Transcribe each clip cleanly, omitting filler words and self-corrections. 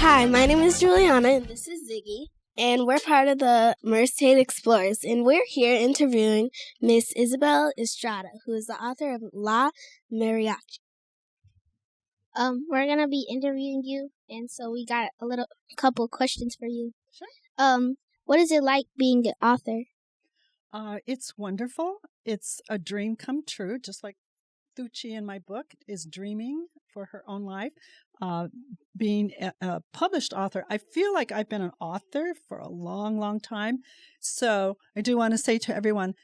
Hi, my name is Juliana, and this is Ziggy, and we're part of the Merced Explorers, and we're here interviewing Miss Isabel Estrada, who is the author of La Mariachi. We're gonna be interviewing you, and so we got a couple questions for you. Sure. What is it like being an author? It's wonderful. It's a dream come true, just like Tucci in my book is dreaming for her own life. Being a published author, I feel like I've been an author for a long, long time. So I do want to say to everyone,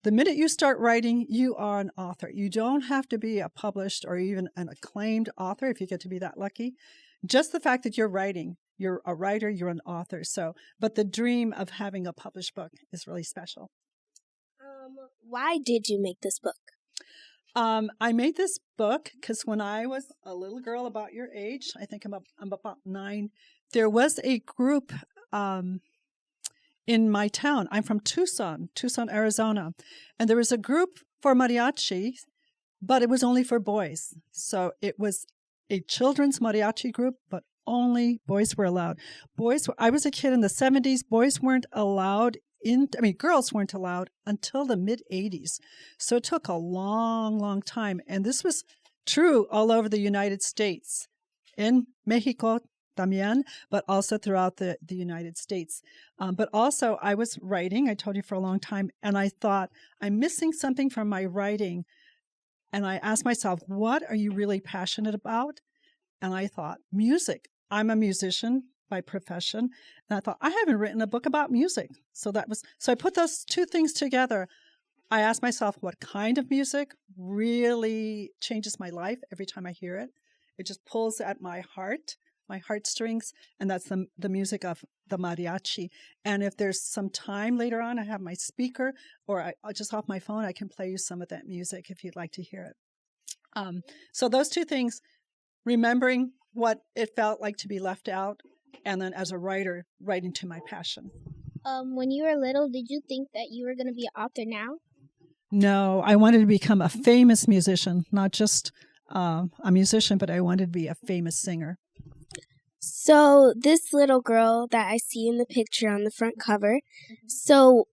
the minute you start writing, you are an author. You don't have to be a published or even an acclaimed author if you get to be that lucky. Just the fact that you're writing, you're a writer, you're an author. But the dream of having a published book is really special. Why did you make this book? I made this book because when I was a little girl about your age, I think I'm about 9, there was a group in my town. I'm from Tucson, Arizona. And there was a group for mariachi, but it was only for boys. So it was a children's mariachi group, but only boys were allowed. I was a kid in the 70s. Boys weren't allowed girls weren't allowed until the mid-'80s. So it took a long, long time. And this was true all over the United States, in Mexico también, but also throughout the United States. But also I was writing, I told you, for a long time, and I thought, I'm missing something from my writing. And I asked myself, what are you really passionate about? And I thought, music. I'm a musician by profession. And I thought, I haven't written a book about music. So I put those two things together. I asked myself, what kind of music really changes my life every time I hear it? It just pulls at my heartstrings, and that's the music of the mariachi. And if there's some time later on, I have my speaker, or I'll just off my phone, I can play you some of that music if you'd like to hear it. So those two things, remembering what it felt like to be left out, and then as a writer, writing to my passion. When you were little, did you think that you were going to be an author now? No, I wanted to become a famous musician, not just a musician, but I wanted to be a famous singer. So this little girl that I see in the picture on the front cover, so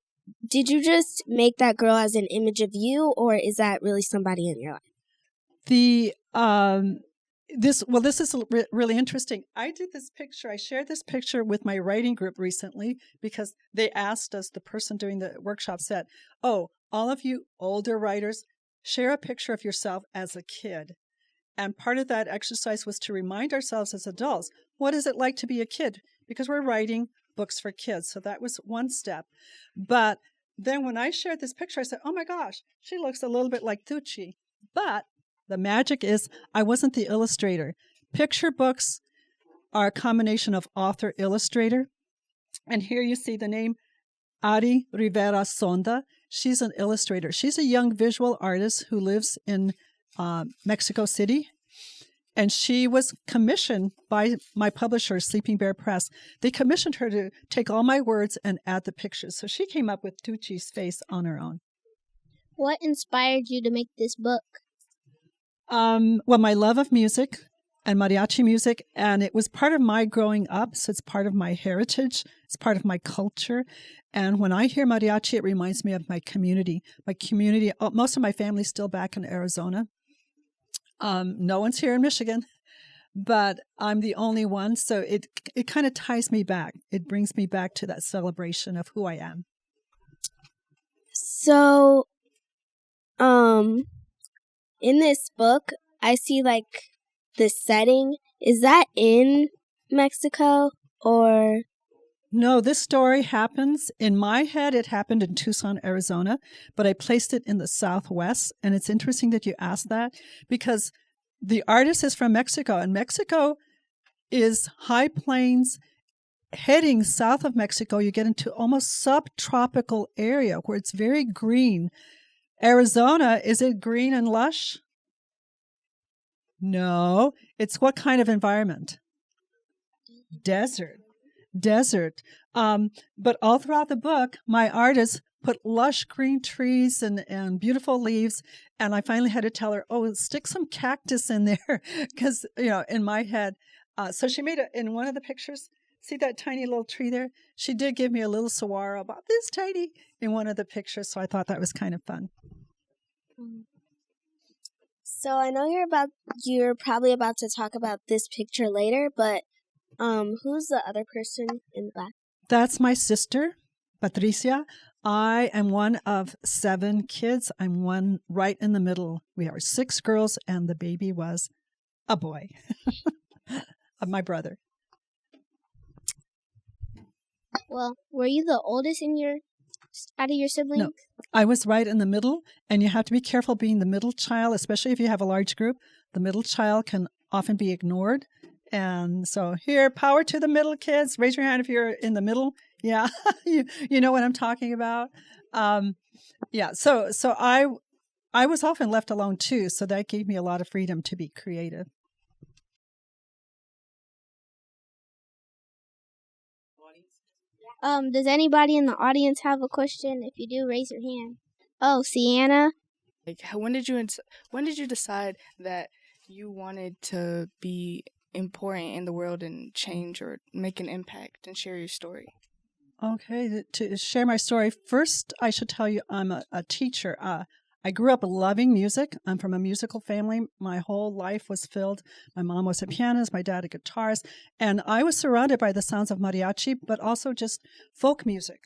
did you just make that girl as an image of you, or is that really somebody in your life? This is really interesting. I shared this picture with my writing group recently because they asked us, the person doing the workshop said, oh, all of you older writers, share a picture of yourself as a kid. And part of that exercise was to remind ourselves as adults, what is it like to be a kid? Because we're writing books for kids. So that was one step. But then when I shared this picture, I said, oh my gosh, she looks a little bit like Tucci. But the magic is I wasn't the illustrator. Picture books are a combination of author-illustrator. And here you see the name Ari Rivera Sonda. She's an illustrator. She's a young visual artist who lives in Mexico City. And she was commissioned by my publisher, Sleeping Bear Press. They commissioned her to take all my words and add the pictures. So she came up with Tucci's face on her own. What inspired you to make this book? Well, my love of music and mariachi music, and it was part of my growing up, so it's part of my heritage, it's part of my culture. And when I hear mariachi, it reminds me of my community. Most of my family's still back in Arizona. No one's here in Michigan, but I'm the only one, so it kind of ties me back. It brings me back to that celebration of who I am. So, in this book, I see like the setting. Is that in Mexico or? No, this story happens, in my head, it happened in Tucson, Arizona, but I placed it in the Southwest. And it's interesting that you asked that because the artist is from Mexico, and Mexico is high plains. Heading south of Mexico, you get into almost subtropical area where it's very green. Arizona, is it green and lush? No. It's what kind of environment? Desert. But all throughout the book, my artist put lush green trees and beautiful leaves. And I finally had to tell her, oh, stick some cactus in there. Because, in my head, So she made it in one of the pictures. See that tiny little tree there? She did give me a little saguaro about this tiny in one of the pictures, so I thought that was kind of fun. So I know you're probably about to talk about this picture later, but who's the other person in the back? That's my sister, Patricia. I am one of 7 kids. I'm one right in the middle. We are 6 girls, and the baby was a boy of my brother. Well, were you the oldest out of your siblings? No, I was right in the middle, and you have to be careful being the middle child, especially if you have a large group. The middle child can often be ignored. And so here, power to the middle kids. Raise your hand if you're in the middle. Yeah, you know what I'm talking about. Yeah, so I was often left alone too, so that gave me a lot of freedom to be creative. Does anybody in the audience have a question? If you do, raise your hand. Oh, Sienna. Like, when did you decide that you wanted to be important in the world and change or make an impact and share your story? Okay, to share my story, first I should tell you I'm a teacher. I grew up loving music. I'm from a musical family. My whole life was filled. My mom was a pianist, my dad a guitarist, and I was surrounded by the sounds of mariachi, but also just folk music,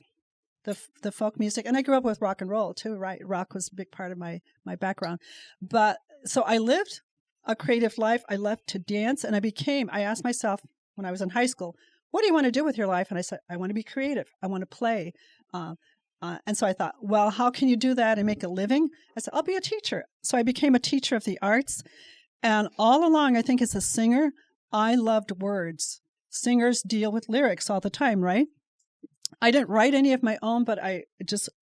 the folk music. And I grew up with rock and roll too, right? Rock was a big part of my background. But so I lived a creative life. I loved to dance, and I asked myself when I was in high school, what do you want to do with your life? And I said, I want to be creative. I want to play. And so I thought, well, how can you do that and make a living? I said, I'll be a teacher. So I became a teacher of the arts. And all along, I think as a singer, I loved words. Singers deal with lyrics all the time, right? I didn't write any of my own, but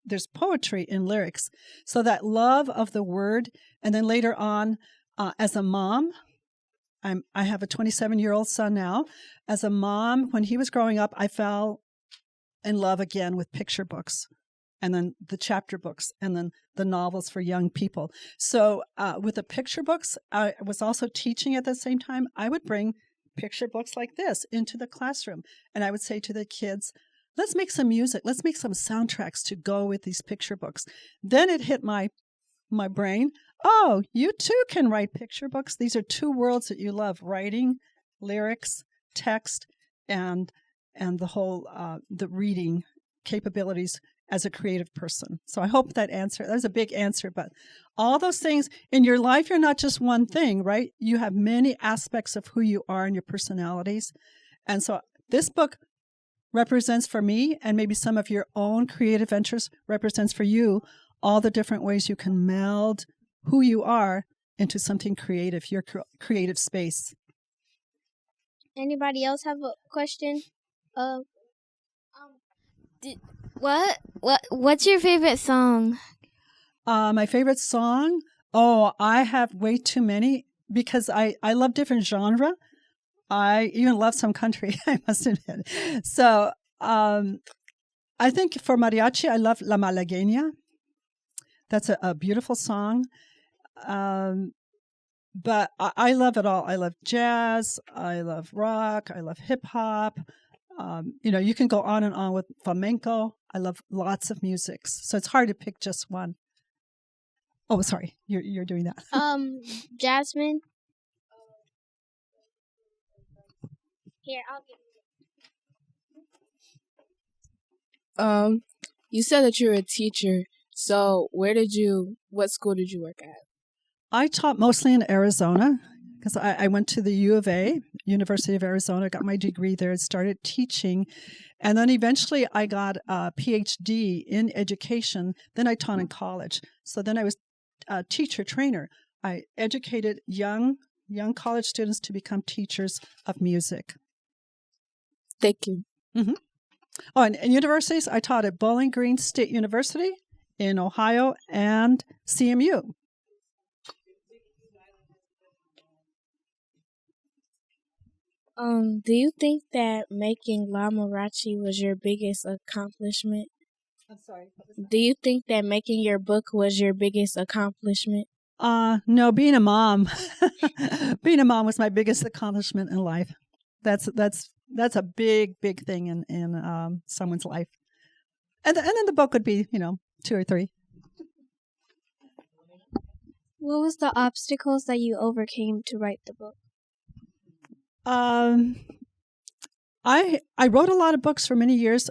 there's poetry in lyrics. So that love of the word. And then later on, as a mom, I have a 27-year-old son now. As a mom, when he was growing up, I fell in love again with picture books, and then the chapter books, and then the novels for young people. So with the picture books, I was also teaching at the same time. I would bring picture books like this into the classroom, and I would say to the kids, let's make some music. Let's make some soundtracks to go with these picture books. Then it hit my brain. Oh, you too can write picture books. These are 2 worlds that you love: writing, lyrics, text, and the whole the reading capabilities as a creative person. So I hope that was a big answer, but all those things in your life, you're not just one thing, right? You have many aspects of who you are and your personalities. And so this book represents for me, and maybe some of your own creative ventures represents for you, all the different ways you can meld who you are into something creative, your creative space. Anybody else have a question? What's your favorite song? My favorite song? Oh, I have way too many because I love different genre. I even love some country, I must admit. So I think for mariachi, I love La Malagueña. That's a beautiful song. But I love it all. I love jazz. I love rock. I love hip hop. You can go on and on with flamenco. I love lots of musics. So it's hard to pick just one. Oh, sorry. You're doing that. Jasmine. Here, I'll give you. You said that you're a teacher. So what school did you work at? I taught mostly in Arizona because I went to the U of A, University of Arizona, got my degree there, started teaching. And then eventually I got a PhD in education. Then I taught in college. So then I was a teacher trainer. I educated young college students to become teachers of music. Thank you. Mm-hmm. Oh, and universities, I taught at Bowling Green State University in Ohio and CMU. Do you think that making La Mariachi was your biggest accomplishment? I'm sorry. Do you think that making your book was your biggest accomplishment? No, being a mom. Being a mom was my biggest accomplishment in life. That's a big thing in someone's life. And then the book would be 2 or 3. What was the obstacles that you overcame to write the book? I wrote a lot of books for many years,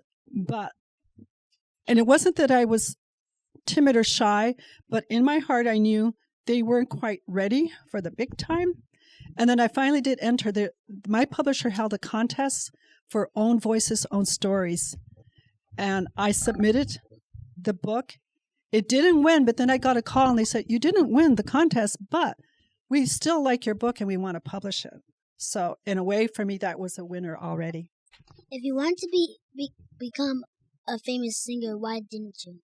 and it wasn't that I was timid or shy, but in my heart I knew they weren't quite ready for the big time. And then I finally did enter. My publisher held a contest for Own Voices, Own Stories, and I submitted the book. It didn't win, but then I got a call and they said, "You didn't win the contest, but we still like your book and we want to publish it." So in a way, for me, that was a winner already. If you want to become a famous singer, why didn't you?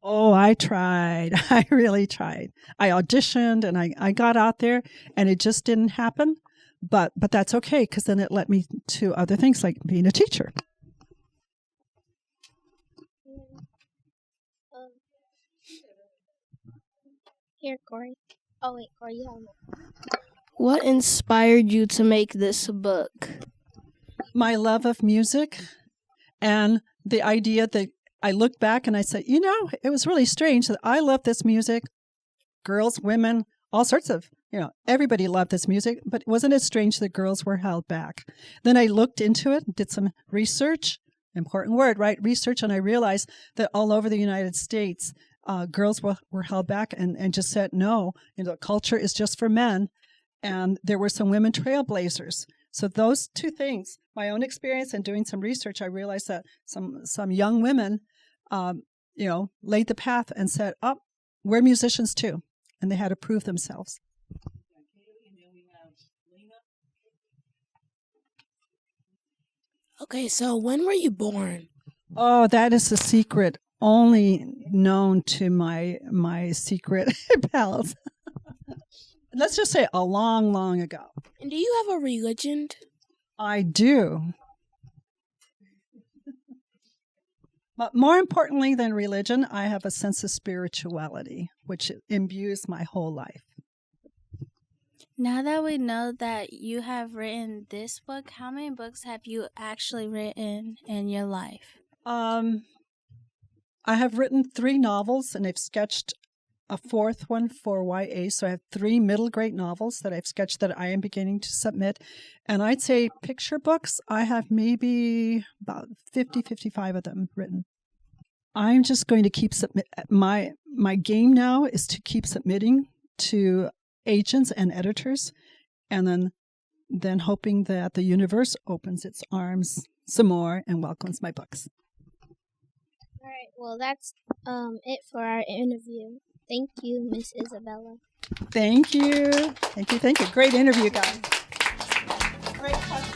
Oh, I tried. I really tried. I auditioned and I got out there and it just didn't happen. But that's okay, because then it led me to other things like being a teacher. Here, Corey. Oh, wait, Corey, you have one. What inspired you to make this book? My love of music and the idea that I look back and I said, it was really strange that I love this music. Girls, women, all sorts of, everybody loved this music, but wasn't it strange that girls were held back? Then I looked into it, did some research, important word, right? Research, and I realized that all over the United States, girls were held back and just said, no, culture is just for men. And there were some women trailblazers. So those two things, my own experience and doing some research, I realized that some young women, laid the path and said, "Oh, we're musicians too," and they had to prove themselves. Okay, so when were you born? Oh, that is a secret only known to my secret pals. Let's just say a long, long ago. And do you have a religion? I do. But more importantly than religion, I have a sense of spirituality, which imbues my whole life. Now that we know that you have written this book, how many books have you actually written in your life? I have written 3 novels, and I've sketched a 4th one for YA. So I have 3 middle grade novels that I've sketched that I am beginning to submit. And I'd say picture books, I have maybe about 50, 55 of them written. I'm just going to keep my game now is to keep submitting to agents and editors, and then hoping that the universe opens its arms some more and welcomes my books. All right, well, that's it for our interview. Thank you, Miss Isabella. Thank you. Great interview, guys. Great question.